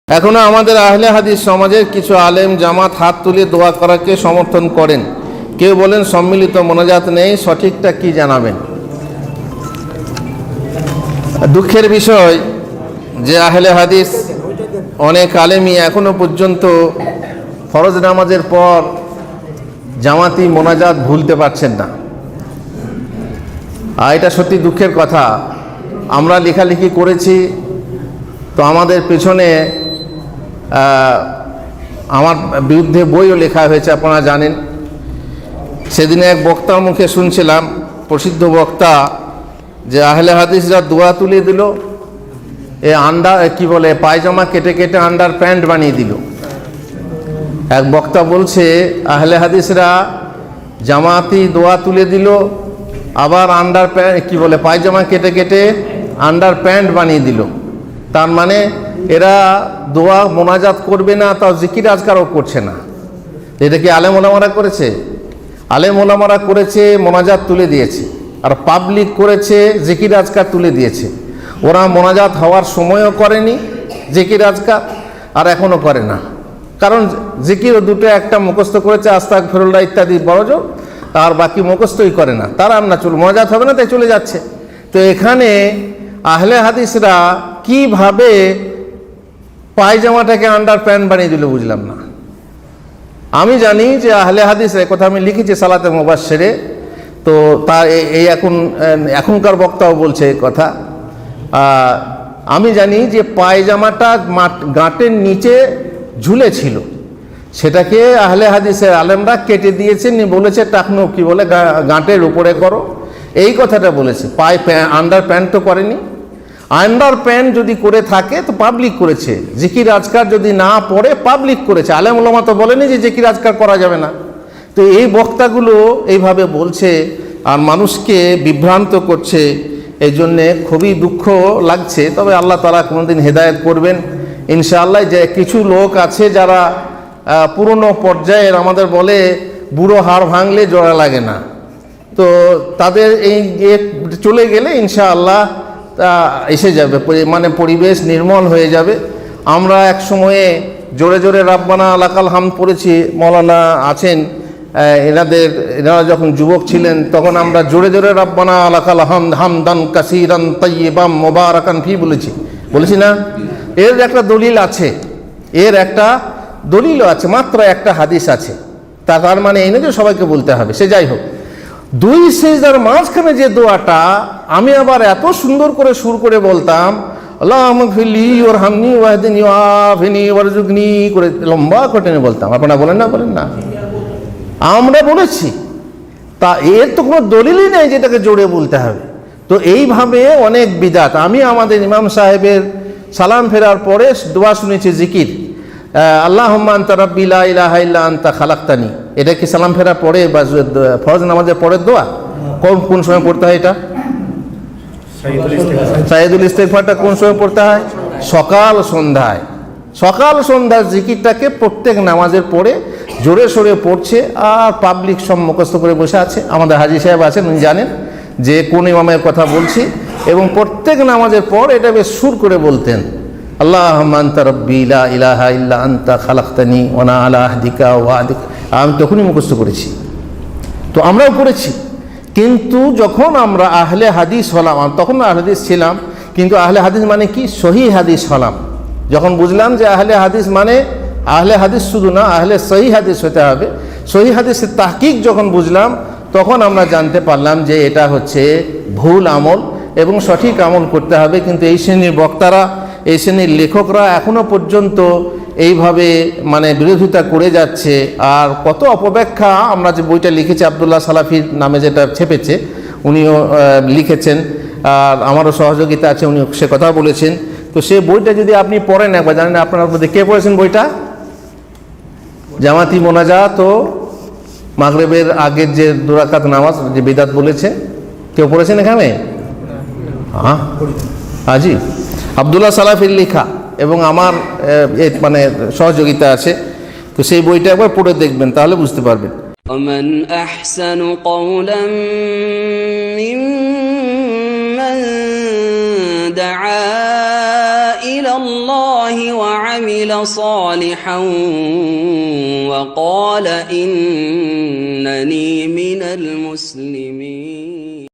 এখনো আমাদের আহলে হাদিস সমাজের কিছু আলেম জামাত হাত তুলে দোয়া করাকে সমর্থন করেন। কেউ বলেন সম্মিলিত মোনাজাত নেই, সঠিকটা কি জানাবেন? দুঃখের বিষয় যে আহলে হাদিস অনেক আলেমই এখনো পর্যন্ত ফরজ নামাজের পর জামাতি মোনাজাত ভুলতে পারছেন না। আর এটা সত্যি দুঃখের কথা। আমরা লেখালেখি করেছি, তো আমাদের পেছনে আমার বিরুদ্ধে বইও লেখা হয়েছে, আপনারা জানেন। সেদিনে এক বক্তার মুখে শুনছিলাম, প্রসিদ্ধ বক্তা, যে আহলে হাদিসরা দোয়া তুলে দিল, পায়জামা কেটে কেটে আন্ডার প্যান্ট বানিয়ে দিল। এক বক্তা বলছে আহলে হাদিসরা জামাতি দোয়া তুলে দিল, আবার পায়জামা কেটে কেটে আন্ডার প্যান্ট বানিয়ে দিল। তার মানে এরা দোয়া মোনাজাত করবে না, তাও জিকির আজকারও করছে না। এটা কি আলেম ওলামারা করেছে? আলেম ওলামারা করেছে, মোনাজাত তুলে দিয়েছে, আর পাবলিক করেছে, জিকির আজকার তুলে দিয়েছে। ওরা মোনাজাত হওয়ার সময়ও করেনি জিকির আজকার, আর এখনও করে না। কারণ জিকিরও দুটো, একটা মুখস্থ করেছে আস্তাগফিরুল্লাহ ইত্যাদি বড়জোর, আর বাকি মুখস্থই করে না। তারা মোনাজাত হবে না, তাই চলে যাচ্ছে। তো এখানে আহলে হাদিসরা কিভাবে পায়জামাটাকে আন্ডার প্যান্ট বানিয়ে দিল বুঝলাম না। আমি জানি যে আহলে হাদিস, কথা আমি লিখেছি সালাতে মুবাশশিরে, তো তা এই এখনকার বক্তাও বলছে এই কথা। আমি জানি যে পায়জামাটা গাঁটের নিচে ঝুলে ছিল, সেটাকে আহলে হাদিসের আলেমরা কেটে দিয়েছেন, বলেছে টাকনো গাঁটের উপরে করো, এই কথাটা বলেছে। আন্ডার প্যান্ট তো করেনি। আন্ডার প্যান্ট যদি করে থাকে তো পাবলিক করেছে। জিকির আজকার যদি না পড়ে পাবলিক করেছে। আলেম ওলামা তো বলেনি যে জিকির আজকার করা যাবে না। তো এই বক্তাগুলো এইভাবে বলছে আর মানুষকে বিভ্রান্ত করছে, এই জন্যে খুবই দুঃখ লাগছে। তবে আল্লাহ তাআলা কোনোদিন হেদায়েত করবেন ইনশাআল্লাহ। যে কিছু লোক আছে যারা পুরনো পর্যায়ের, আমাদের বলে বুড়ো হাড় ভাঙলে জোড়া লাগে না, তো তাদের এই চলে গেলে ইনশাআল্লাহ তা এসে যাবে, মানে পরিবেশ নির্মল হয়ে যাবে। আমরা এক সময়ে জোরে জোরে রাব্বানা লাকাল হামদ পড়েছি, মৌলানা আছেন, এনারা যখন যুবক ছিলেন তখন আমরা জোরে জোরে রাব্বানা লাকাল হামদ হামদান কাসীরান তাইয়্যিবাম মুবারাকান ফি বলেছি না? এর একটা দলিল আছে, মাত্র একটা হাদিস আছে। তার মানে এই নয় যে সবাইকে বলতে হবে। সে যাই হোক, দুই সিজদার মাঝখানে যে দোয়াটা আমি আবার এত সুন্দর করে সুর করে বলতাম, আল্লাহুম্মা গফিরলি ওয়ারহামনি ওয়াহদিনি ওয়াআফিনি ওয়ারযুকনি, করে লম্বা করে বলতাম। আপনারা বলেন না? আমরা বলেছি। তা এর তো কোনো দলিলই নেই যেটাকে জোরে বলতে হবে। তো এইভাবে অনেক বিদাত। আমি আমাদের ইমাম সাহেবের সালাম ফেরার পরে দোয়া শুনেছি জিকির, আল্লাহুম্মা আনতা রাব্বি লা ইলাহা ইল্লা আনতা খালাকতানি। এটা কি সালাম ফেরার পরে বা ফরজ নামাজের পরের দোয়া? কোন সময় পড়তে হয় এটা? সাইয়্যিদুল ইস্তিগফারটা কোন সময় পড়তে হয়? সকাল সন্ধ্যায় জিকিরটাকে প্রত্যেক নামাজের পরে জোরে সোরে পড়ছে, আর পাবলিক সব মুখস্থ করে বসে আছে। আমাদের হাজী সাহেব আছেন, উনি জানেন যে কোন ইমামের কথা বলছি, এবং প্রত্যেক নামাজের পর এটা বেশ সুর করে বলতেন, আল্লাহুম্মা আনতা রাব্বি লা ইলাহা ইল্লা আনতা খালাকতানি ওয়া আনা আলা আহদিকা ওয়া ওয়া'দিকা। আমি তখনই মুখস্থ করেছি, তো আমরাও করেছি। কিন্তু যখন আমরা আহলে হাদিস হলাম, তখন আহলে হাদিস ছিলাম, কিন্তু আহলে হাদিস মানে কি? সহিহ হাদিস হলাম। যখন বুঝলাম যে আহলে হাদিস মানে আহলে হাদিস শুধু না, আহলে সহিহ হাদিস হতে হবে। সহিহ হাদিসের তাহকিক যখন বুঝলাম, তখন আমরা জানতে পারলাম যে এটা হচ্ছে ভুল আমল এবং সঠিক আমল করতে হবে। কিন্তু এই শ্রেণীর বক্তারা, এই শ্রেণীর লেখকরা এখনো পর্যন্ত এইভাবে বিরোধিতা করে যাচ্ছে। আর কত অপব্যাখ্যা। আমরা যে বইটা লিখেছি, আব্দুল্লাহ সালাফির নামে যেটা ছেপেছে, উনিও লিখেছেন, আর আমারও সহযোগিতা আছে, উনি সে কথা বলেছেন। তো সে বইটা যদি আপনি পড়েন একবার, জানেন আপনার মধ্যে কে পড়েছেন বইটা? জামাতি মোনাজাত ও মাগরিবের আগের যে 2 রাকাত নামাজ, যে বিদাত বলেছে, কেউ পড়েছেন এখানে? হ্যাঁ, হাজি আব্দুল্লাহ সালাফির লেখা, এবং আমার সহযোগিতা আছে। তো সেই বইটা একবার পড়ে দেখবেন, তাহলে বুঝতে পারবেন। ومن أحسن قولا ممن دعا إلى الله وعمل وعمل صالحا وقال إنني من المسلمين